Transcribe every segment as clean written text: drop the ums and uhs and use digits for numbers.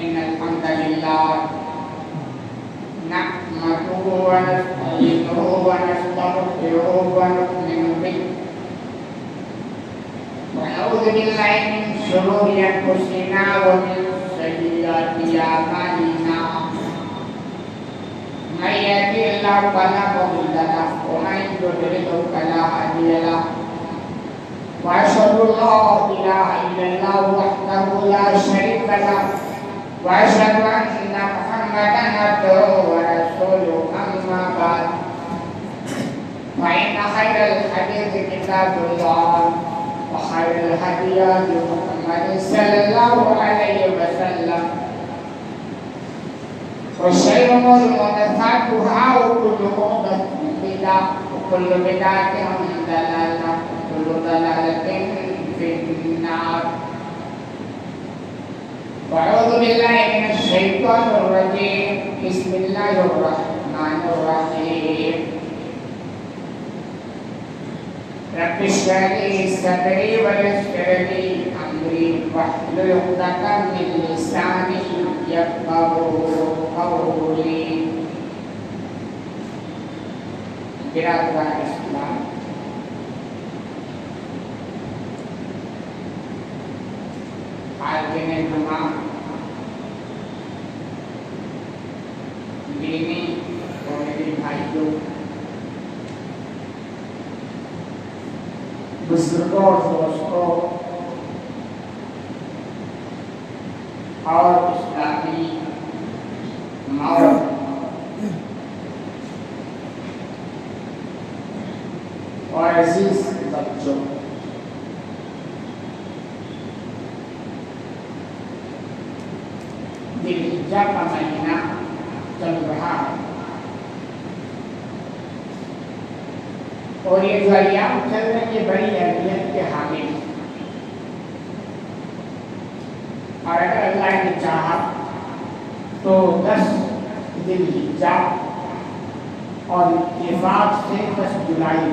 إن الحمد لله نحمده ونستعينه ونستغفره ونؤمن به ونعوذ بالله من شرور أنفسنا ومن سيئات أعمالنا من يهده الله فلا مضل له ومن يضلل فلا هادي له وأشهد أن لا إله إلا الله وحده لا شريك له وأشهد أن محمدا عبده ورسوله أما بعد فإن خير الحديث كتاب الله وخير الهدي هدي محمد صلى الله عليه وسلم وشر الأمور محدثاتها وكل محدثة بدعة وكل بدعة ضلالة وكل ضلالة في النار. وأعوذ بالله من الشيطان الرجيم. بسم الله الرحمن الرحيم. رب اشرح لي صدري ويسر لي أمري واحلل عقدة من لساني يفقهوا قولي. برادران اسلام، عالمین جمعہ، دینی اور میرے بھائیوں، بزرگوں اور دوستوں اور اسلامی ماؤں، اور عزیز بچوں، ذوالحجہ کا مہینہ چل رہا ہے اور یہ جو ایام چل رہے ہیں یہ بڑی اہمیت کے حامل ہیں، اور اگر اللہ نے چاہا تو 10 ذوالحجہ اور اتفاق سے 10 جولائی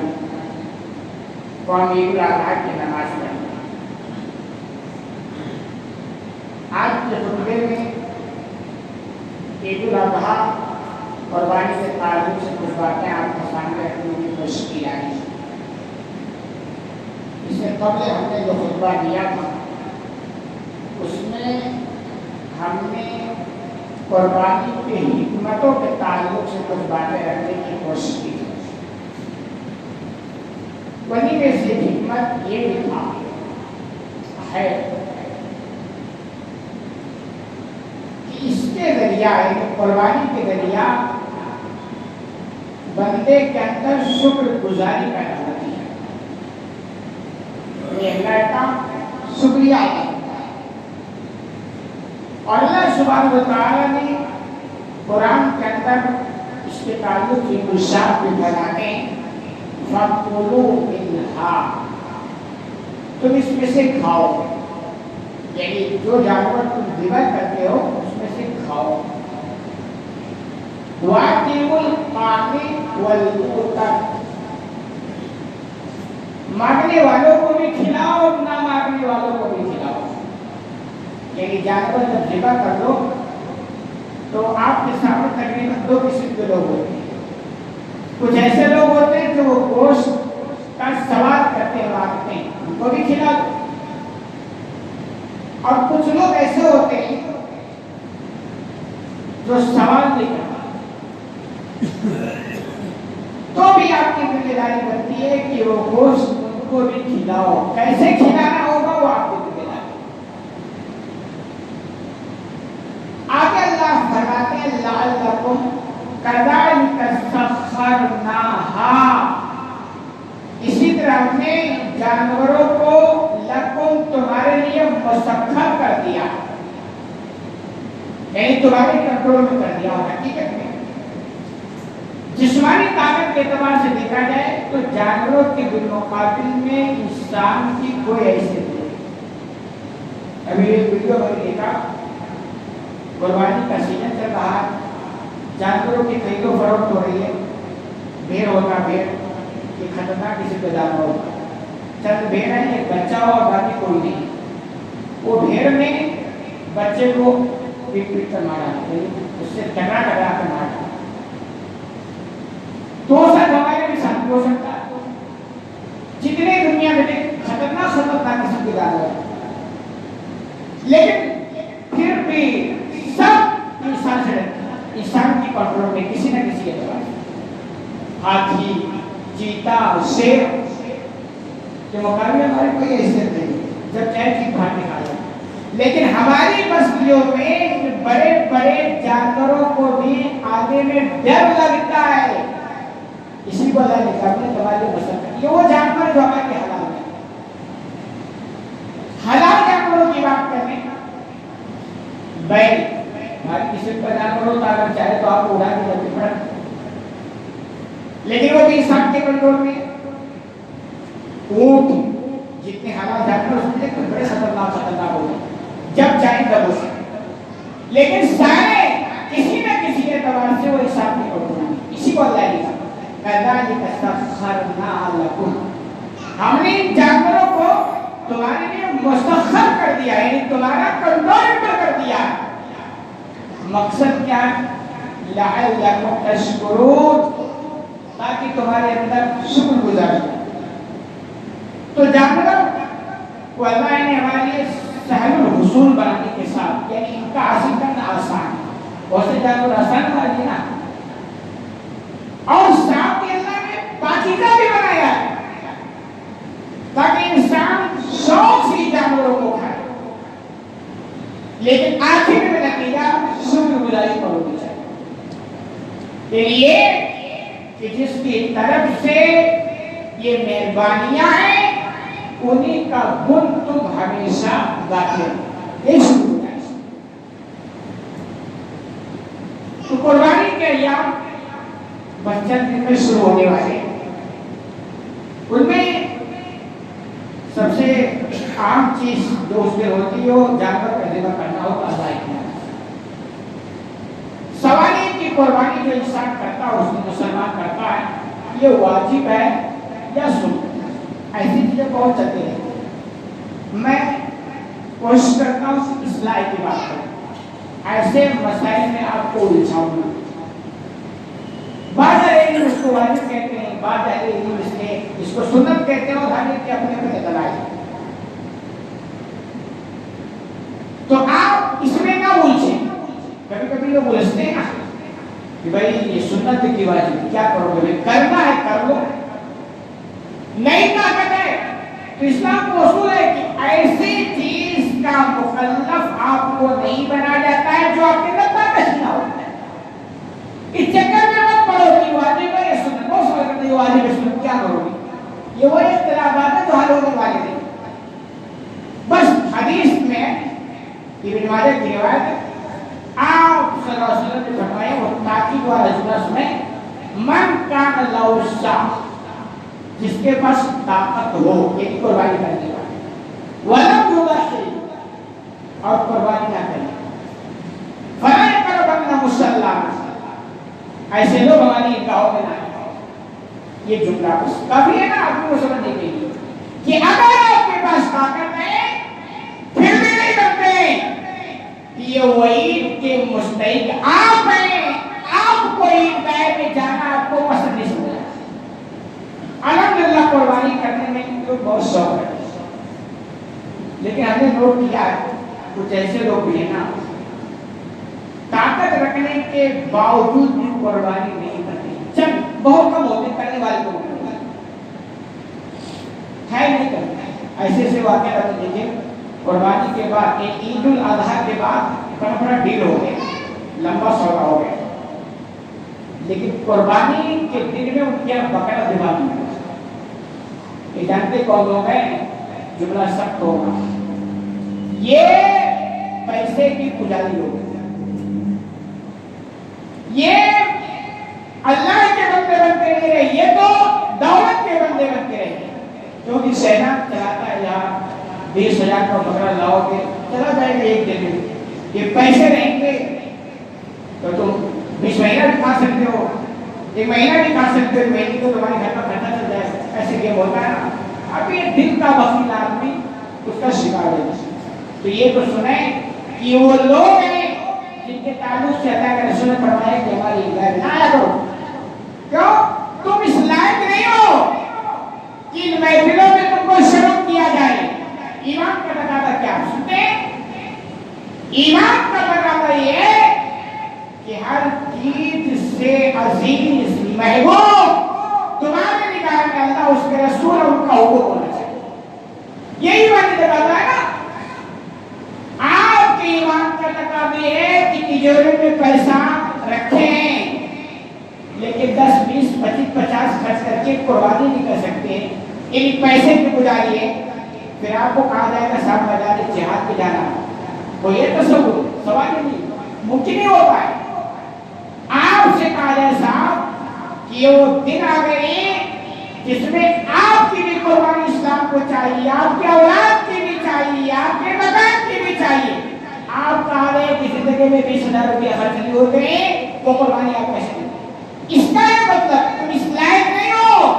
کو ہم عید الاضحیٰ کی نماز پڑھیں گے۔ آج کے خطبے میں عید الاضحیٰ قربانی سے تعلق سے کچھ باتیں آپ کے سامنے رکھنے کی کوشش کی جا رہی ہے۔ اس سے قبل ہم نے جو خطبہ دیا تھا اس میں ہم نے قربانی کی حکمتوں کے تعلق سے کچھ باتیں رکھنے کی کوشش کی تھی۔ وہیں میں سے حکمت یہ بھی تھا ہے کہ اس کے ذریعہ قربانی کے ذریعہ بندے کے اندر شکر گزاری پیدا ہوتی ہے، یہ اللہ کا شکریہ ادا کرتا ہے۔ اور اللہ سبحانہ و تعالیٰ نے قرآن کے اندر اس کے تعلق سے ارشاد بھی فرماتے ہیں فَكُلُوا مِنْهَا، تم اس میں سے کھاؤ، یعنی جو جانور تم ذبح کرتے ہو اس میں سے کھاؤ۔ وَأَطِعُوا الْقَانِعَ وَالْمُعْتَرَ، مانگنے والوں کو بھی کھلاؤ اور نہ مانگنے والوں کو بھی کھلاؤ، یعنی جانور جب ذبح کر دو تو آپ کے سامنے تقریباً 2 قسم کے لوگ ہوتے ہیں۔ کچھ ایسے لوگ ہوتے ہیں جو وہ گوشت کا سوال کرتے ہیں، مانگتے ہیں، ان کو بھی کھلا دو، اور کچھ لوگ ایسے ہوتے ہیں جو سوال نہیں کرتے، تو بھی آپ کی ذمہ داری بنتی ہے کہ وہ گوشت ان کو بھی کھلاؤ۔ کیسے کھلانا ہوگا وہ آپ کی ذمہ داری۔ آگے اللہ فرماتے ہیں لعلکم کذالک سخرناہا، اسی طرح ہم نے جانوروں کو لکم تمہارے لیے مسخر کر دیا، یعنی تمہارے کنٹرول میں کر دیا۔ حقیقت میں جسمانی طاقت کے اعتبار سے دیکھا جائے تو جانوروں کے بالمقابل میں انسان کی کوئی حیثیت نہیں۔ ابھی ایک ویڈیو میں دیکھا، قربانی کا سیزن چل رہا ہے، جانوروں کی خرید و فروخت ہو رہی ہے، بھیڑ ہوتا بھیڑ یہ خطرناک کسی پہ جانور ہوتا، چند بھیڑ ہے، ایک بچہ ہو اور باقی کوئی نہیں۔ وہ بھیڑ نے بچے کو پیٹ پیٹ کر مارا، اس سے ٹکرا کر مارا، تو ساتھ ہمارے بھی ساتھ ہو سکتا ہے. جتنے دنیا میں خطرناک قسم کے جانور ہیں، لیکن پھر بھی سب انسان سے انسان کی کنٹرول میں کسی نہ کسی اعتبار سے. ہاتھی، چیتا، شیر کے مقابلے ہمارے کوئی حیثیت نہیں جب چاہے چیز بھاگ کے کھا جائے. لیکن ہماری بستیوں میں بڑے بڑے جانوروں کو بھی آنے میں ڈر لگتا ہے. اسی کو اللہ نے کہا اپنے تمہارے مسئلہ یہ وہ جانور جو ہمارے حلال ہیں. حلال جانوروں کی بات کریں، بیل ہماری کسی کا جانور ہوتا اگر چاہے تو آپ کو اڑا کے جلدی پڑ، لیکن وہ بھی انسان کے کنٹرول میں. اونٹ جتنے حلال جانور ہوتے ہیں بڑے خطرناک ہو گئے جب چاہے تب ہو سکتے، لیکن سارے کسی نہ کسی اعتبار سے وہ انسان کے کنٹرول میں. اسی کو اللہ نے ہم نے ان جانوروں کو تمہارے لیے مستخر کر دیا، یعنی تمہارا کنٹرول پر کر دیا. مقصد کیا ہے؟ لعلکم تشکرون، تاکہ تمہارے اندر شکر گزاری. تو جانوروں کو اللہ نے ہمارے لیے سہل الحصول بنانے کے ساتھ، یعنی ان کا حاصل کرنا آسان ہے. بہت سے جانور آسان بنا دیے نا، اور ساتھ ہی اللہ نے پاکیزہ بھی بنایا ہے تاکہ انسان شوق سے جانوروں کو کھائے. لیکن آخر میں نتیجہ شکر گزاری پر ہونی چاہیے. یہ کہ جس کی طرف سے یہ مہربانیاں ہیں انہیں کا گن تم ہمیشہ گاتے رہو. یہ شکر گزاری. تو قربانی کے ایام بس چند دن میں شروع ہونے والے، ان میں سب سے عام چیز جو اس میں ہوتی ہے وہ جانور کا ذبح کرنا ہوتا ہے. سوال ہے کہ قربانی جو انسان کرتا ہے اس میں مسلمان کرتا ہے یہ واجب ہے یا سنت؟ ایسی چیزیں بہت چلتی ہیں. میں کوشش کرتا ہوں اصلاح کی بات کروں، ایسے مسائل میں آپ کو الجھاؤں گا. بعض علم اس کو واجب کہتے ہیں، بعض علم اس کو سنت کہتے ہیں، اور ہر ایک کے اپنے اپنے دلائل. تو آپ اس میں نہ الجھیں. کبھی کبھی لوگ الجھتے ہیں نا کہ بھائی یہ سنت کی واجب کیا کرو گے، کرنا ہے کر لو، نہیں طاقت ہے تو اسلام کو اصول ہے کہ ایسی چیز کا مکلف آپ کو نہیں بنا جاتا ہے جو آپ کے اندر طاقت نہ ہو. اس چکر میں مت پڑو کہ واجب ہے یا سنت. بہت سوال کرتے ہیں واجب ہے سنت کیا کرو گے، یہ وہ اختلافات ہیں جو حل ہونے والے نہیں. بس حدیث میں ابن ماجہ کی روایت ہے، آپ صلی اللہ علیہ وسلم نے فرمایا وہ تاکید والا جملہ سنیں، من کان لہو شاہ، جس کے پاس طاقت ہو یعنی قربانی کرنے والا، ولم یضحی، اور قربانی نہ کرے، فلا یقربن مصلانا، ایسے لوگ ہماری عیدگاہوں میں نہ آئے. یہ جملہ بس کافی ہے نا آپ کو سمجھنے کے لیے کہ اگر آپ کے پاس طاقت ہے پھر بھی نہیں کرتے، یہ وعید کے مستحق آپ ہیں. آپ کو عیدگاہ میں جانا آپ کو پسند نہیں سمجھا. الحمدللہ قربانی کرنے میں تو بہت شوق ہے، لیکن ہم نے نوٹ کیا ہے کچھ ایسے لوگ بھی ہیں نا طاقت رکھنے کے باوجود بھی قربانی نہیں کرتے. چند بہت کم ہوتے کرنے والے کو ہے نہیں کرتے. ایسے ایسے واقعہ رکھ دیجیے قربانی کے بعد عید الاضحیٰ کے بعد بڑا ڈیل ہو گیا، لمبا سودا ہو گیا، لیکن قربانی کے دن میں ان کے بقرہ ذبح نہیں ہوا. یہ جانتے کون لوگ ہیں؟ جملہ سخت ہوگا، یہ پیسے کی پجاری لوگ، یہ اللہ کے بندے بنتے نہیں رہے، یہ تو دولت کے بندے بنتے رہے. کیونکہ سینا چلاتا ہے یار 20,000 کا بکرا لاؤ گے چلا جائے گا ایک دن میں، یہ پیسے رہیں گے تو تم 20 مہینہ بھی کھا سکتے ہو، 1 مہینہ بھی کھا سکتے ہو، مہینے کو تمہارے گھر کا کھانا چل جائے. ایسے گیم ہوتا ہے نا. اب یہ دل کا وکیل آدمی اس کا شکار ہے. تو یہ تو سنیں کہ وہ لوگ ہیں کے تعلق سے اللہ کے رسول نے فرمایا کہ ہماری غیر نہ آیا کرو. کیوں؟ تم اس لائق نہیں ہو کہ ان محفلوں میں تم کو شرم کیا جائے. ایمان کا تقاضا کیا سنتے ہیں؟ ایمان کا تقاضا یہ ہے کہ ہر چیز سے عزیز محبوب تمہارے نگاہ میں اللہ اس کے رسول اور ان کا حقوق ہونا چاہیے. یہی بات تقاضا ہے نا. آپ کے ایمان کا تقاضا یہ ہے کہ تجوری میں پیسہ رکھیں لیکن 10 20 25 50 خرچ کر کے قربانی نہیں کر سکتے. ان پیسے کی گزاریے پھر آپ کو کہا جائے گا صاحب میدان جہاد پہ جانا. وہ یہ تصور سوال ہی نہیں ممکن نہیں ہوتا ہے. آپ سے کہا جائے صاحب کہ وہ دن آ گئے جس میں آپ کی بھی قربانی اسلام کو چاہیے, آپ کے اولاد کی بھی چاہیے, آپ کے مکان کی بھی چاہیے. آپ کہا رہے کہ زندگی میں 20,000 روپیہ خرچ نہیں ہو گئے وہ قربانی آپ کیسے دیں؟ اس کا یہ مطلب تم اس لائق نہیں ہو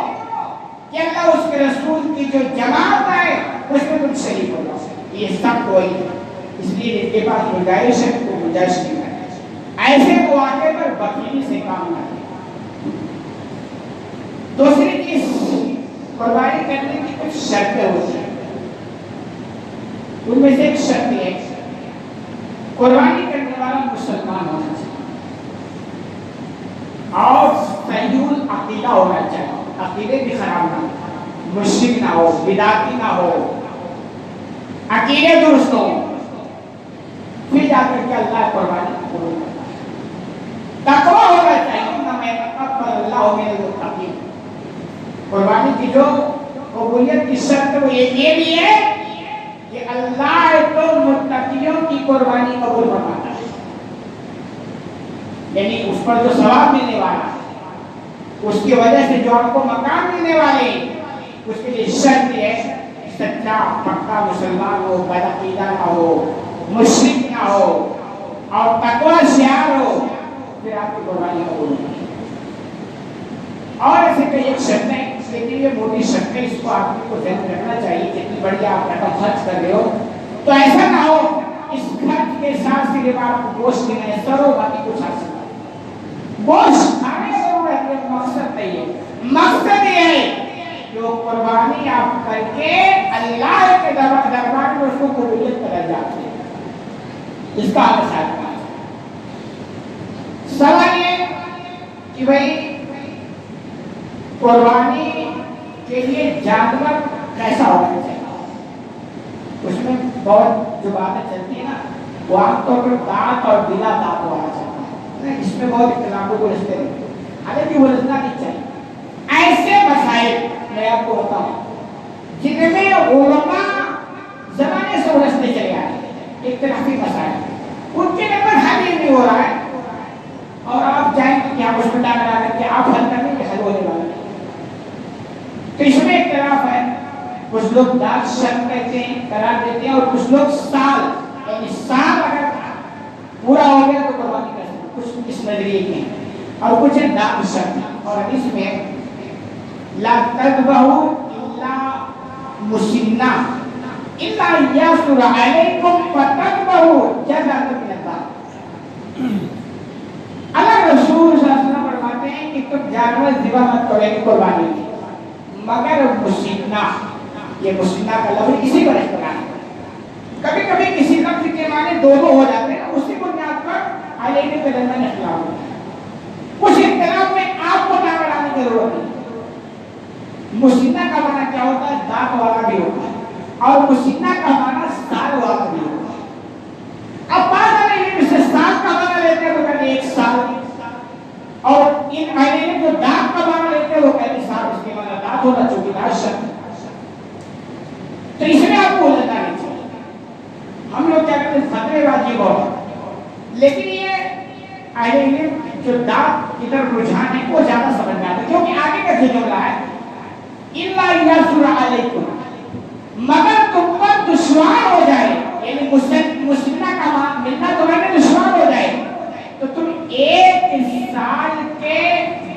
کہ اللہ اس کے رسول کی جو جماعت ہے اس میں تم شریک ہو جاؤ. یہ سب کوئی ہے. اس لیے ان کے پاس گنجائش ہے تو گنجائش نہیں ہے. ایسے مواقع پر بخیلی سے کام نہ کریں. دوسری چیز قربانی کرنے کی کچھ شرطیں ہوتی ہیں. ان میں سے ایک شرط ہے قربانی کرنے والا مسلمان ہونا چاہیے اور صحیح العقیدہ ہونا چاہیے. عقیدے بھی خراب نہ ہو, مشرک نہ ہو, بدعتی نہ ہو, عقیدے درست ہو, پھر جا کر کے اللہ قربانی قبول کرتا ہے. تقویٰ ہونا چاہیے. میں تقبل اللہ من المتقین. قربانی کی جو قبولیت کی شرط وہ یہ بھی ہے کہ اللہ تو متقیوں کی قربانی قبول فرماتا ہے. یعنی اس پر جو ثواب ملنے والا اس کی وجہ سے جو آپ کو مقام ملنے والے اس کے لیے شرط ہے سچا پکا مسلمان ہو, بدعقیدہ نہ ہو, مشرک نہ ہو اور تقویٰ شعار ہو, پھر آپ کی قربانی قبول ہوگی. اور ایسے کئی ایک شرطیں لیکن یہ موٹی شرطیں اس کو آدمی کو ذہن رکھنا چاہیے. جتنی بڑی آپ رقم خرچ کر رہے ہو تو ایسا نہ ہو اس خرچ کے ساتھ صرف آپ کو گوشت کی میسر ہو باقی کچھ حاصل نہ ہو. گوشت کھانے ضرورت ہے, مقصد نہیں ہے. مقصد یہ ہے کہ وہ قربانی آپ کر کے اللہ کے دربار میں اس کو قبولیت کر جاتے ہیں. اس کا آپ ساتھ کا سوال یہ کہ بھائی قربانی کے لیے جانور کیسا ہونا چاہیے. اس میں بہت جو باتیں چلتی ہیں نا وہ عام طور پر دانت اور بلا دانت ہونا چاہیے. اس میں بہت اختلافوں کو رستے رہتے ہیں, حالانکہ وہ رسنا نہیں چاہیے. ایسے مسائل میں آپ کو بتاؤں جن میں علماء زمانے سے رستے چلے آئے ہیں, اختلافی مسائل ان کے نمبر حل ہی نہیں ہو رہا ہے اور آپ جائیں کہ کیا اس میں ڈال کر کے آپ حل کرنے کے حل ہونے والا ہے. تو اس میں اختلاف ہے. کچھ لوگ داغ شرط کہتے ہیں, قرار دیتے ہیں, اور کچھ لوگ سال یعنی سال اگر پورا ہو گیا تو قربانی کر سکتے. کچھ اس نظریے کے ہیں اور کچھ ہے داغ شرط. اور حدیث میں لا تذبحوا الا مسنہ الا یسر علیکم فتذبحوا جزاء من اللہ. اللہ رسول صلی اللہ علیہ وسلم فرماتے ہیں کہ تم جانور ذبح مت کرو قربانی کی مگر مسنہ. یہ مسنہ کا لفظ اسی پر استعمال ہے. کبھی کبھی کسی لفظ کے معنی دونوں ہو جاتے ہیں, اسی بنیاد پر علیہ کے درمیان اختلاف ہوتا ہے. کچھ اختلاف میں آپ کو نہ بڑھانے کی ضرورت نہیں. مسنہ کا معنی کیا ہوتا ہے؟ داغ والا بھی ہوتا ہے اور مسنہ کا معنی سال والا بھی ہوتا ہے. اب بات علیہ سے سال کا معنی لیتے ہیں وہ کہتے ہیں 1 سال, اور ان علیہ جو داغ کا معنی لیتے ہیں وہ کہتے ہیں سال. اس کے معنی داغ ہونا چاہیے, داغ شرط. تو اس میں آپ کو الجھنا نہیں چاہیے. ہم لوگ کیا کہتے ہیں فتوے واجب ہو, لیکن یہ اہل علم جو داغ کی طرف رجحان ہے وہ زیادہ سمجھ میں آتا ہے, کیونکہ آگے کا جو جملہ ہے الا یسر علیکم, مگر تم پر دشوار ہو جائے, یعنی مسنہ کا ملنا تمہیں دشوار ہو جائے تو تم 1 سال کے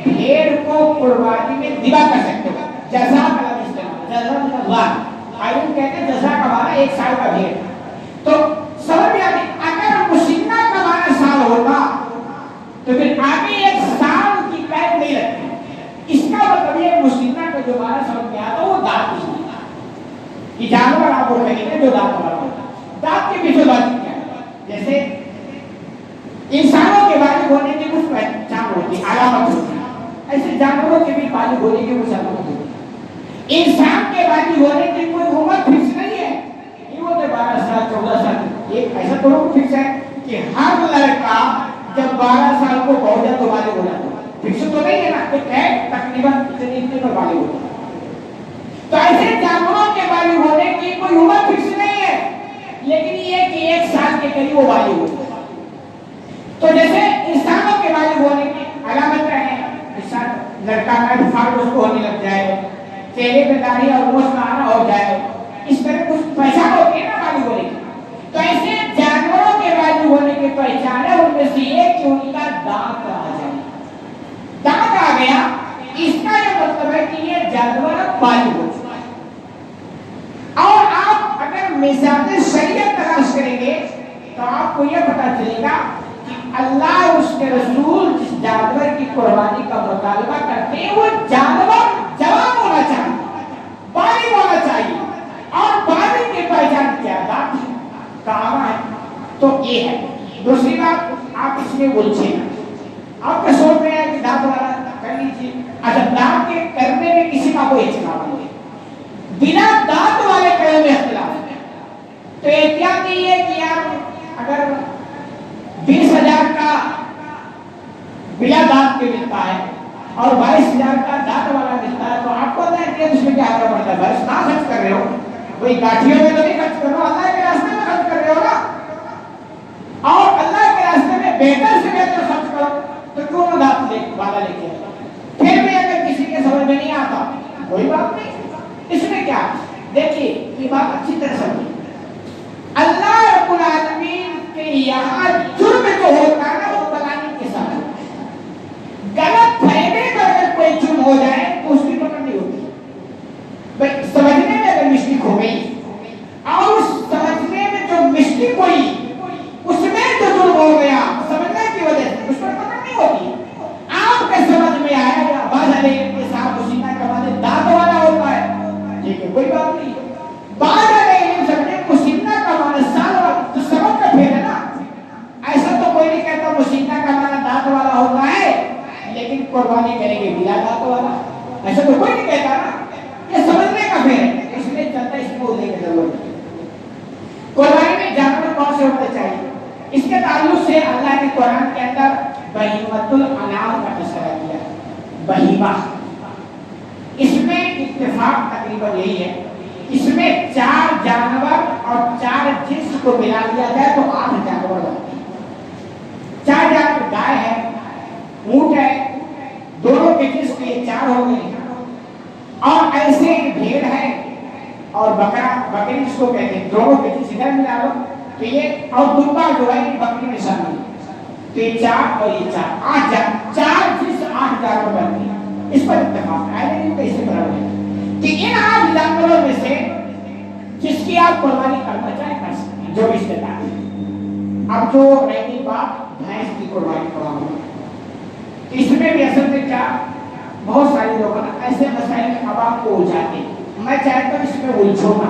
بھیڑ کو قربانی میں ذبح کر سکتے ہو. جزا کا لفظ استعمال, جزا من اللہ. عالم کہتے ہیں جزا کا معنی 1 سال کا بھیڑ. تو سمجھ میں آتی اگر مسنہ کا معنی سال ہوتا وہ خریدے جو دانت والا ہوتا ہے. دانت کے پیچھے بات کیا ہے؟ جیسے انسانوں کے بالغ ہونے کی کچھ پہچان ہوتی ہے، علامت ہوتی ہے، ایسے جانوروں کے بھی بالغ ہونے کی کچھ علامت ہوتی ہے. انسان کے بالغ ہونے کی کوئی عمر فکس نہیں ہے، یہ وہ 12 سال 14 سال، یہ ایسا تو فکس ہے کہ ہر لڑکا جب 12 سال کو پہنچ جائے تو بالغ ہو جاتا ہے. فکس تو نہیں ہے نا، ایک ہے تقریباً اتنے پر بالغ ہوتا ہے. تو ایسے جانوروں کے بالغ ہونے کی کوئی عمر فکس نہیں ہے، لیکن یہ کہ 1 سال کے قریب وہ بالغ ہوتا ہے. تو جیسے انسانوں کے بالغ ہونے کی علامت ہے، انسان لڑکا کا فارغ اس کو ہونے لگ جائے، چہرے پہ داڑھی اور موچھ کا آنا ہو جائے، اس طرح کچھ پہچان ہوتی ہے نا بالغ ہونے کی. تو ایسے جانوروں کے بالغ ہونے کی پہچان ہے ان میں سے یہ کہ ان کا دانت آ جائے. دانت آ گیا، اس کا یہ مطلب ہے کہ یہ جانور بالغ ہو چکا ہے. اور آپ اگر مثال شریعت تلاش کریں گے تو آپ کو یہ پتا چلے گا کہ اللہ اس کے رسول جس جانور کی قربانی کا مطالبہ کرتے ہیں وہ جانور جوان ہونا چاہیے، بالغ ہونا چاہیے. اور بالغ کی پہچان کیا دانت کہاں ہے؟ تو یہ ہے. دوسری بات آپ اس میں الجھے نا، آپ کا سوچ میں ہے کہ دانت والا کر لیجیے. اچھا دانت کے کرنے میں کسی کا کوئی اختلاف نہیں ہے، بنا دانت والے کرنے میں اختلاف ہے. تو احتیاط یہ ہے کہ یار اگر 20,000 کا بلا دانت کے ملتا ہے اور 22,000 کا دانت والا ملتا ہے تو آپ کو اس میں کیا کرنا پڑتا ہے؟ بس نہ خرچ کر رہے ہو، کوئی گاٹھیوں میں تو نہیں خرچ کر رہے ہو، اللہ کے راستے میں خرچ کر رہے ہو نا. اور اللہ کے راستے میں بہتر سے بہتر خرچ کرو تو کیوں نہ دانت والا لے کے آئے؟ پھر بھی اگر کسی کے سمجھ میں نہیں آتا کوئی بات نہیں، اس میں کیا. دیکھیے یہ بات اچھی طرح سمجھیے، اللہ رب العالمین کے یہاں جرم جو ہوتا ہے نا وہ بلانی کے ساتھ ہوتا ہے. غلط فہمی میں اگر کوئی جرم ہو جائے تو اس کی پکڑ نہیں ہوتی. بھائی سمجھنے میں اگر مسٹیک ہو گئی اور اس سمجھنے میں جو مسٹیک ہوئی اس میں جو جرم ہو گیا سمجھنے کی وجہ سے اس پر پکڑ نہیں ہوتی. آپ کے سمجھ میں آیا یا بعض علیہ کے ساتھ مسینہ کا معنی دانت والا ہوتا ہے، ٹھیک ہے کوئی بات نہیں. بعض علیہ سمجھے مسینہ کا معنی سال تو سبب کا پھیر ہے نا. ایسا تو کوئی نہیں کہتا مسینہ کا معنی دانت والا ہوتا ہے لیکن قربانی کریں گے بلا دانت والا، ایسا تو کوئی نہیں کہتا نا. یہ سمجھنے کا پھیر ہے، اس لیے چلتا اس کو لے کے ضرورت ہے. قربانی میں جانور کون سے ہونے چاہیے؟ اس کے تعلق سے اللہ نے قرآن کے اندر بہیمۃ الانعام کا تذکرہ کیا. بہیمہ اس میں اتفاق تقریباً یہی ہے، اس میں 4 جانور اور 4 جنس کو ملا دیا جائے تو 8 جانور ہوتے ہیں. 4 جانور گائے ہے، اونٹ ہے، دونوں کے جنس کے 4 ہو گئے. اور ایسے بھیڑ ہے اور بکرا بکری جس کو کہتے ہیں، دونوں کے جنس ادھر ملا لو تو یہ، اور دمبا جو ہے یہ بکری میں شامل ہے. تو یہ 4 اور یہ 4 8 4 جنس 8 جانور بنتے ہیں. اس پر اتفاق ہے لیکن کیسے برابر ہے کہ ان 8 جانوروں میں سے جس کی آپ قربانی کرنا چاہیں کر سکتے ہیں جو رشتے دار ہے. اب جو رہی بات بھینس کی قربانی کروانا، اس میں بھی اصل میں کیا بہت سارے لوگ ایسے مسائل میں اب آپ کو الجھاتے ہیں. میں چاہتا ہوں اس میں الجھو نا،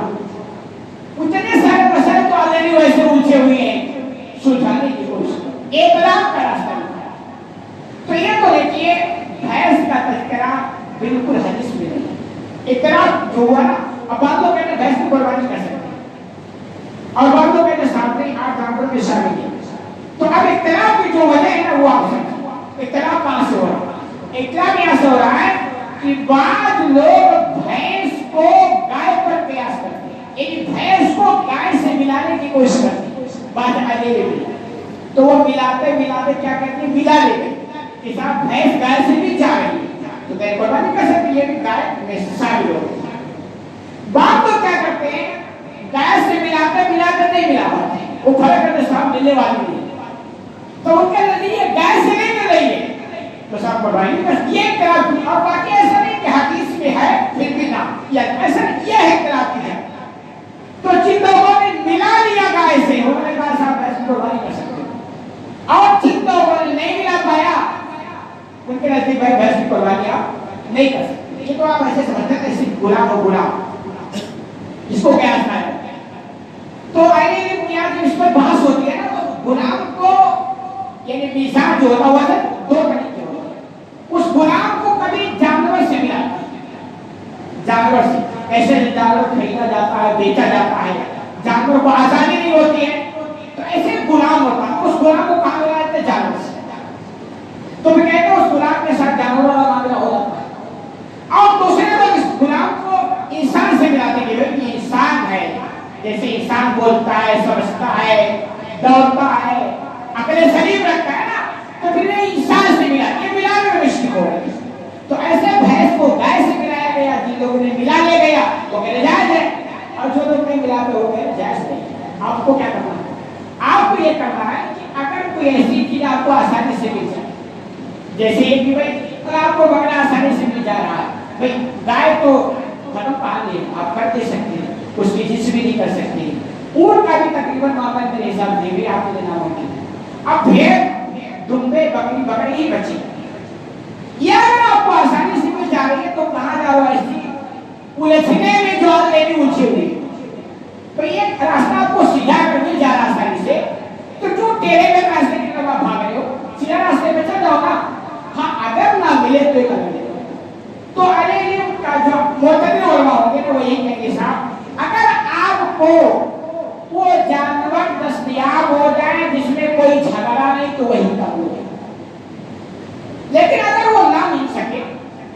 اتنے سارے مسائل تو آلریڈی ویسے الجھے ہوئے ہیں، سلجھانے کی کوشش کرو، اطلاق کا راستہ نکالا. تو یہ تو دیکھیے بھینس کا تذکرہ بالکل حدیث میں نہیں ہے. اطلاق جو ہوا نا، اب بعض لوگ کہتے ہیں بھینس کی قربانی کر سکتے ہیں اور بعض لوگ کہتے ہیں ساتھ میں 8 جانوروں میں شامل ہے. تو اب اطلاق کی جو وجہ ہے نا وہ آپ سمجھیں اطلاق کہاں سے ہو رہا ہے. اطلاق یہاں سے ہو رہا ہے کہ بعض لوگ بھینس کو گائے پر قیاس کرتے ہیں، یعنی بھینس کو گائے سے ملانے کی کوشش کرتے ہیں. بعض علیہ بھی تو وہ ملاتے ملاتے کیا کہتے ہیں ملا لے گئے کہ صاحب بھینس گائے سے بھی جا رہی ہے تو غیر قربانی کر سکتی ہے، بھی گائے میں شامل ہو گئی. بعض لوگ کیا کرتے ہیں گائے سے ملاتے ملاتے نہیں ملا پاتے، وہ کھڑے کرتے صاحب ملنے والی نہیں، تو ان کے نتیجے گائے سے نہیں مل رہی ہے تو صاحب قربانی بس یہ اختلاف. اور باقی ایسا نہیں کہ حدیث میں ہے پھر بھی نہ، ایسا یہ ہے اختلاف کی ہے. تو جن لوگوں نے ملا لیا گائے سے انہوں نے کہا صاحب ایسی قربانی کر سکتے ہیں، اور جن لوگوں نے نہیں ملا پایا ان کے نزدیک بھائی بھینس کی قربانی آپ نہیں کر سکتے. یہ تو آپ ایسے سمجھتے ہیں ایسے غلام ہو غلام جس کو قیاس نہ ہے. تو کیا جو اس پر بحث ہوتی ہے نا، تو غلام کو یعنی میزان جو ہوتا ہے دو طریقے ہوتے ہیں. اس غلام کو کبھی جانور سے ملا، جانور سے ایسے جانور خریدا جاتا ہے، بیچا جاتا ہے، جانور کو آزادی نہیں ہوتی ہے، تو ایسے غلام ہوتا ہے. اس غلام کو کہاں ملا جاتا ہے؟ جانور سے. تو میں کہتا ہوں اس غلام کے ساتھ جانوروں کا معاملہ ہو جاتا ہے. اور دوسرے لوگ اس غلام کو انسان سے ملاتے ہیں کہ یہ انسان ہے، جیسے انسان بولتا ہے، سمجھتا ہے، دوڑتا ہے، عقل سلیم رکھتا ہے نا، تو پھر یہ انسان سے ملا، یہ ملانے میں مشکل ہو رہی ہے. تو ایسے بھینس کو گائے سے ملایا گیا، جن لوگوں نے ملا لے گیا وہ کہنے جائز ہے، اور جو لوگ نہیں ملاتے ہو گئے جائز نہیں. آپ کو کیا کرنا ہے؟ آپ کو یہ کرنا ہے کہ اگر کوئی ایسی چیز آپ کو آسانی سے مل جائے، جیسے یہ کہ بھائی آپ کو بکرا آسانی سے مل جا رہا ہے، بھائی گائے تو ختم پانی آپ کر دے سکتے ہیں، اس کی جس بھی نہیں کر سکتے. اونٹ کا بھی تقریباً معاملہ میرے حساب سے بھی آپ کو دینا ممکن ہے. اب بھیڑ، دمبے، بکری ہی بچی، یہ اگر آپ کو آسانی سے مل جا رہی ہے تو کہاں جاؤ ایسی الجھنے میں جو آلریڈی الجھی ہوئی ہے. تو یہ راستہ آپ کو سیدھا کر مل جا رہا آسانی سے، تو جو ٹیڑھے ہوئے راستے کی طرف آپ بھاگ رہے ہو، سیدھا راستے پہ چل جاؤ نا. ہاں اگر نہ ملے تو یہ کر لے. تو علم کا جو معتدل علماء ہوں گے تو وہ یہی کہیں گے صاحب اگر آپ کو وہ جانور دستیاب ہو جائے جس میں کوئی جھگڑا نہیں تو وہی کر لو. لیکن اگر وہ نہ مل سکے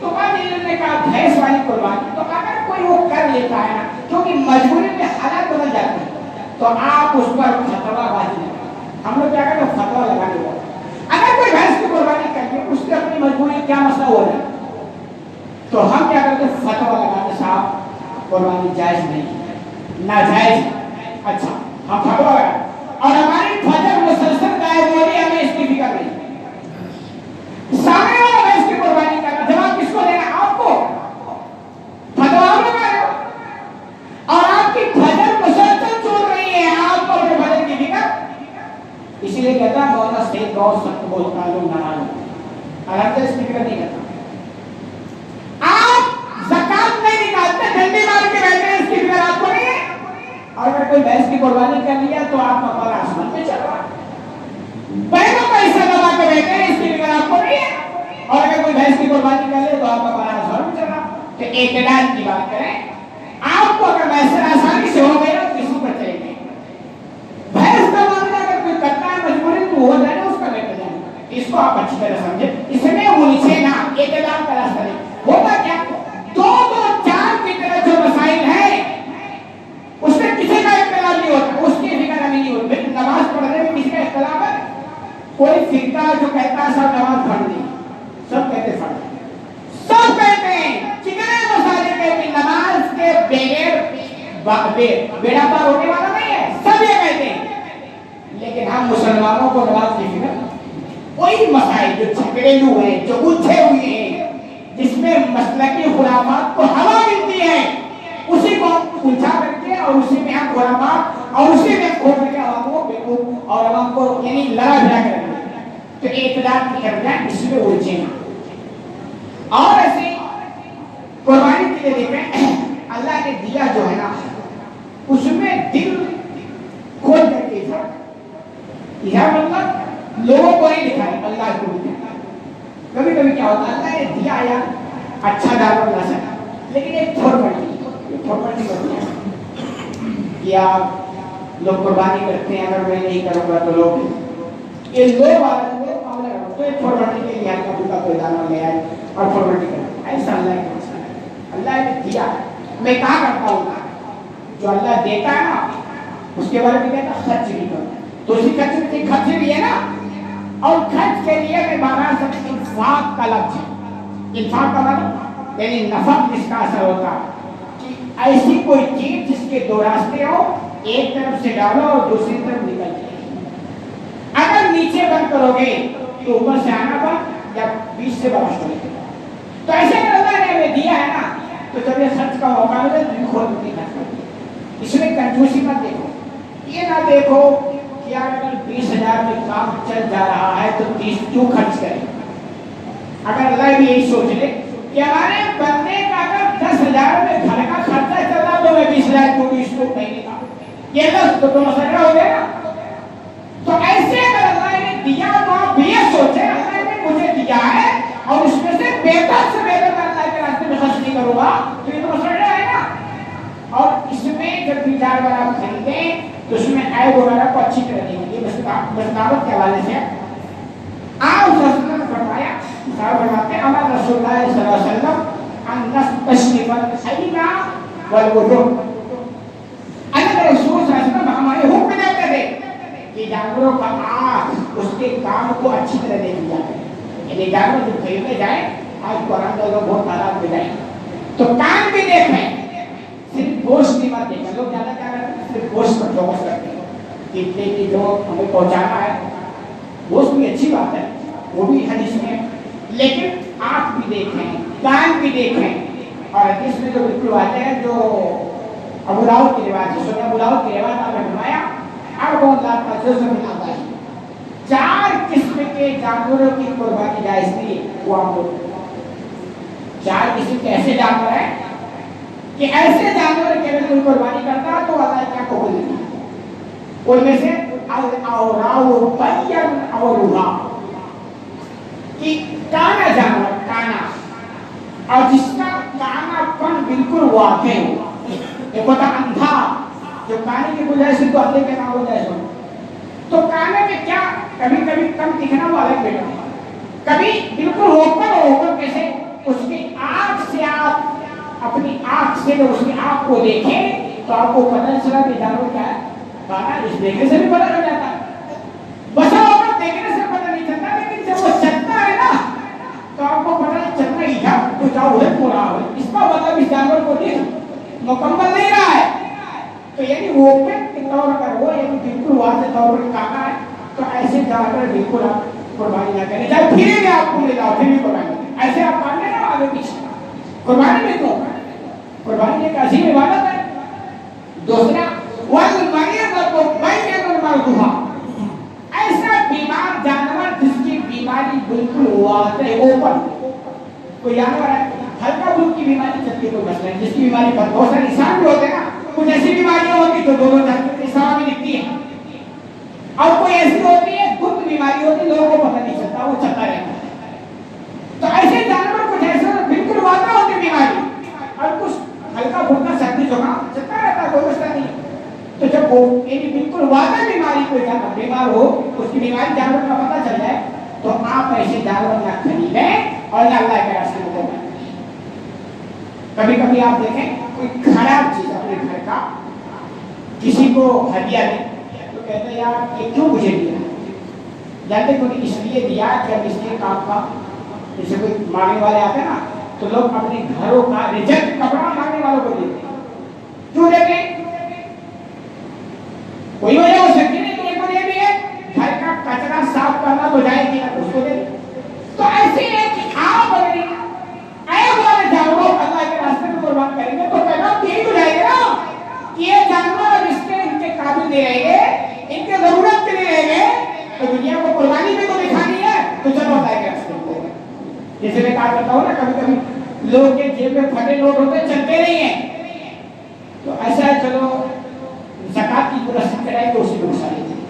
تو بعد علم نے کہا بھینس والی قربانی، تو اگر کوئی وہ کر لیتا ہے نا کیونکہ مجبوری میں حالات بدل جاتے ہیں تو آپ اس پر فتوا بازی نہیں. ہم لوگ کیا کرتے ہیں؟ فتوا لگا دے. اگر کوئی بھینس کی قربانی کر کے اس کی اپنی مجبوری کیا مسئلہ ہو رہا ہے تو ہم کیا کرتے ہیں؟ فتوا لگاتے صاحب قربانی جائز نہیں، ناجائز. اچھا ہم فتوا لگا اور ہماری فجر مسلسل غائب ہو رہی ہے، ہمیں اس کی فکر نہیں. سامنے والا بھینس کی قربانی کرنا، جواب کس کو دینا؟ آپ کو. فتوا آپ لگا رہے ہو اور آپ کی فجر مسلسل چھوڑ رہی ہے، آپ کو اپنے فجر کی فکر. اسی لیے کہتا ہے مولانا سید بہت سخت بولتا ہے، لوگ ناراض ہوتے ہیں، الحمد اس کی فکر نہیں کرتا. آپ زکات نہیں نکالتے، ڈنڈی مار کے بیٹھے ہیں، اس کی فکر آپ کو نہیں ہے. اور اگر کوئی بھینس کی قربانی کر لیا تو آپ کا پر آسمان پہ چل رہا ہے، پیروں کا حصہ دبا کے بیٹھے ہیں، اس کی فکر آپ کو نہیں ہے. اور اگر کوئی بھینس کی قربانی کر لے تو آپ کا پر آسمان پہ چل رہا. تو اعتدال کی بات کریں. آپ کو اگر میسر آسانی سے ہو گئی تو کسی پر چلے گئے. بھینس کا معاملہ اگر کوئی کرتا ہے مجبوری تو ہو جائے اس کا بیٹھ جائے. اس کو آپ اچھی طرح سمجھیں، اس میں ملچے نہ، اعتدال کا راستہ نہیں. ہوتا کیا دو چار کی طرح جو مسائل ہیں اس میں کسی کا اختلاف نہیں ہوتا، اس کی فکر ہمیں نہیں ہوتی. نماز پڑھنے میں کسی کا اختلاف ہے؟ کوئی فرقہ جو کہتا ہے سب نماز پڑھ لی، سب کہتے پڑھ لی، سب کہتے ہیں کتنے مسائل کہتے ہیں نماز کے بغیر بیڑا پار ہونے والا نہیں ہے، سب یہ کہتے ہیں. لیکن ہم مسلمانوں کو نماز کی فکر، وہی مسائل جو جھگڑیلو ہیں، جو الجھے ہوئے ہیں، جس میں مسلکی خرافات کو ہوا ملتی ہے، اسی کو الجھا کر کے اور اسی میں ہم خرافات اور اسی میں کھو کر کے عوام کو بالکل اور عوام کو یعنی لڑا بھڑا کر دیں. تو اعتدال کی کر جائیں، اس میں الجھے نا. اور ایسے قربانی کے لیے دیکھیں اللہ نے دیا جو ہے نا اس میں دل کھول کر کے یہ مطلب لوگوں کو نہیں دکھائے، اللہ کو دکھائے. کبھی کبھی کیا ہوتا ہے اللہ نے دیا یا اچھا دعوت لا سکا لیکن ایک پھوڑپٹی کرتی ہے یا لوگ قربانی کرتے ہیں اگر میں نہیں کروں گا تو لوگ یہ لوگ والا معاملہ کرو تو ایک پھوڑپٹی کے لیے کا بھوکا کوئی دانا لے آئے اور پھوڑپٹی کرتے. ایسا اللہ کا مسئلہ ہے. اللہ نے دیا میں کہا کرتا ہوں جو اللہ دیتا ہے نا اس کے بارے میں کہتا خرچ نہیں کرتا. تو اسی خرچ بھی ہے نا، اور خرچ کے لیے میں بارہ سے انفاق کا لفظ ہے. انفاق کا مطلب یعنی نفع جس کا اثر ہوتا کہ ایسی کوئی چیز جس کے دو راستے ہو، ایک طرف سے ڈالو اور دوسری طرف نکل جائے. اگر نیچے بند کرو گے تو اوپر سے آنا بند یا بیچ سے بارش ہوگی. تو ایسے اگر اللہ نے ہمیں دیا ہے نا تو جب یہ خرچ کا موقع ملے تو خود نہیں خرچ کرتے. اس میں کنجوسی مت دیکھو، یہ نہ دیکھو کہ اگر 20,000 میں کام چل جا رہا ہے تو 30 کیوں خرچ کریں. اگر اللہ بھی یہی سوچ لے کہ ہمارے بندے کا اگر 10,000 میں گھر کا خرچہ چل رہا تو میں 20,000 کیوں بھی اس کو نہیں دیتا. یہ لفظ تو مسئلہ ہو گیا نا. تو ایسے اگر اللہ نے دیا تو آپ یہ سوچیں اللہ نے مجھے دیا ہے اور اس میں سے بہتر سے بہتر میں اللہ کے راستے میں خرچ نہیں کروں گا تو یہ تو مسئلہ ہے نا. اور اس میں جب بھی جانور آپ خریدیں تو اس میں عیب وغیرہ کو اچھی طرح دیکھیے. مسداوت کے حوالے سے آپ رسول نے فرمایا صاحب فرماتے ہیں امر رسول اللہ صلی اللہ علیہ وسلم ان نستشرف الحینا والوجوہ. اللہ رسول صلی اللہ علیہ وسلم ہمارے حکم دیتے تھے کہ جانوروں کا آنکھ اس کے کام کو اچھی طرح دیکھی جائے. یعنی جانور جو خریدے جائیں آج قرآن کا لوگ بہت تعداد میں جائیں تو کان بھی دیکھیں, صرف گوشت نہیں مت دیکھیں. لوگ زیادہ کیا کرتے ہیں صرف گوشت پر فوکس کرتے ہیں کہ اتنے کی جو ہمیں پہنچانا ہے. گوشت بھی اچھی بات ہے وہ بھی حدیث میں, لیکن آنکھ بھی دیکھیں کان بھی دیکھیں. اور حدیث میں جو بالکل آتے ہیں جو ابو داؤد کی روایت ہے, سنن ابو داؤد کی روایت آپ نے فرمایا اربع لا تجوز من الاضاحی, 4 قسم کے جانوروں کی قربانی جائز نہیں ہے. وہ آپ لوگ 4 قسم کے ایسے جانور ہیں کہ ایسے جانور کے اگر کوئی قربانی کرتا ہے تو اللہ کیا قبول نہیں. ان میں سے الاوراء بین اوروہا کہ کانا جانور, کانا اور جس کا کانا پن بالکل واضح ہو. ایک ہوتا اندھا جو کانے کی گنجائش تو اندھے کے نام گنجائش ہو. تو کانے میں کیا کبھی کبھی کم دکھنا وہ الگ بیٹا, کبھی بالکل اوپن اوپن کیسے اس کی آنکھ سے آپ اپنی آنکھ سے جب اس کی آنکھ کو دیکھیں تو آپ کو پتہ چلا کہ جانور کیا ہے کانا. اس دیکھنے سے بھی پتہ چل جاتا ہے. بسا اوپر دیکھنے سے پتہ نہیں چلتا, لیکن جب وہ چلتا ہے نا تو آپ کو پتہ چلتا ہے کیا تو جاؤ ہے پورا ہے. اس کا مطلب اس جانور کو دیکھ مکمل نہیں رہا ہے. تو یعنی اوپن کے طور پر وہ یعنی بالکل واضح طور پر کانا ہے تو ایسے جانور بالکل آپ قربانی نہ کریں. جب پھر بھی آپ کو ملا پھر بھی قربانی کریں. ایسے آپ مان لیں نا آگے پیچھے قربانی میں تو قربانی ایک عظیم عبادت ہے. دوسرا ایسا بیمار جانور جس کی بیماری بالکل واضح اوپن, کوئی جانور ہے ہلکا بھوک کی بیماری چلتی ہے کوئی مسئلہ نہیں, جس کی بیماری پر بہت سارے انسان بھی ہوتے ہیں نا, کچھ ایسی بیماریاں ہوتی تو دونوں انسان میں دکھتی ہے اور کوئی ایسی ہوتی ہے گپت بیماری ہوتی لوگوں کو پتہ نہیں چلتا وہ چلتا رہتا ہے. تو ایسے جانور کچھ ایسے بالکل واضح ہوتی بیماری اور کچھ ہلکا پھلکا سردی زکام چلتا رہتا ہے کوئی مسئلہ نہیں. تو جب وہ یعنی بالکل واضح بیماری کوئی جانور بیمار ہو اس کی بیماری جانور کا پتہ چل جائے تو آپ ایسے جانور نہ خریدیں اور نہ اللہ کے راستے میں قربان کریں. کبھی کبھی آپ دیکھیں کوئی خراب چیز اپنے گھر کا کسی کو ہدیہ دیں تو کہتے ہیں یار یہ کیوں مجھے دیا, جانتے کوئی اس لیے دیا کہ اب اس لیے کام کا جیسے کوئی مانگنے والے آتے ہیں نا تو لوگ اپنے گھروں کا ریجیکٹ کپڑا مانگنے والوں کو دیتے ہیں. کیوں دیتے ہیں؟ کوئی وجہ ہو سکتی نہیں تو ایک وجہ بھی ہے گھر کا کچرا صاف کرنا تو جائے گی نا اس کو دے. تو ایسے ہے کہ آپ اگر عیب والے جانوروں کو اللہ کے راستے میں قربان کریں گے تو پیغام یہی ہو جائے گا نا کہ یہ جانور اب اس کے ان کے قابل نہیں رہیں گے, ان کے ضرورت کے نہیں رہیں گے تو دنیا کو قربانی میں تو دکھانی ہے تو چلو اللہ کے راستے میں. جیسے میں کہا کرتا ہوں نا کبھی کبھی لوگ کے جیب میں پھٹے نوٹ ہوتے چلتے نہیں ہیں تو ایسا ہے چلو زکات کی رسید کرائے تو اسی کو گھسا لیتے ہیں.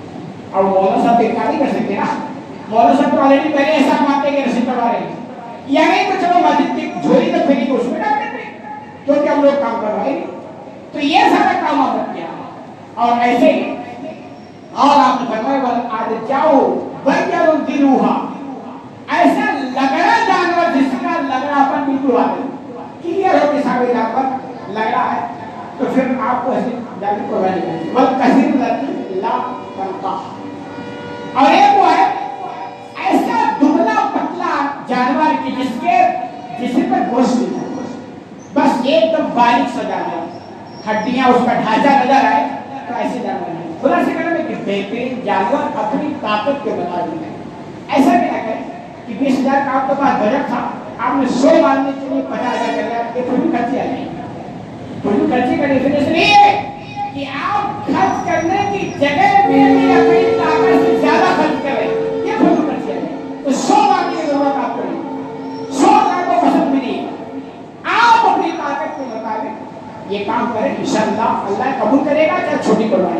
اور مولانا صاحب ایک کام نہیں کر سکتے نا, مولانا صاحب تو آلریڈی پہلے ایسا مانتے کہ رسید کروا رہے ہیں یا نہیں تو چلو مسجد کی جھولی تو پھیری کو اس میں ڈال دیتے کیونکہ ہم لوگ کام کر رہے ہیں. تو یہ سارا کام آپ نے کیا اور ایسے ہی اور آپ نے فرمایا آج جاؤ بنجر دلوہا, ایسا لگڑا جانور جس کا لگڑا پن بالکل واضح کلیئر ہو کہ سارے جانور لگڑا ہے تو پھر آپ کو ایسے جانور قربانی کریں. والکثیر الذی لا تنقح, اور ایک وہ ہے ایسا دبلا پتلا جانور کی جس کے جسم پر گوشت نہیں ہے, بس ایک دم باریک سا جانور ہڈیاں اس کا ڈھانچہ نظر آئے تو ایسے جانور نہیں. خدا سے کہنا ہے کہ بہترین جانور اپنی طاقت کے مطابق ہے. ایسا بھی نہ کریں کہ 20,000 کا آپ کے پاس بجٹ تھا آپ نے 100 مارنے کے لیے 50,000 کر لیا, یہ فضول خرچی آ جائے گی. فضول خرچی کا ڈیفینیشن یہ ہے کہ آپ خرچ کرنے کی جگہ میں بھی اپنی طاقت سے زیادہ خرچ کریں, یہ فضول خرچی آ جائے گی. تو 100 مارنے کی ضرورت آپ کو نہیں, 100,000 کو پسند بھی نہیں, آپ اپنی طاقت کے مطابق یہ کام کریں انشاءاللہ اللہ قبول کرے گا. چاہے چھوٹی قربانی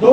2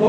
2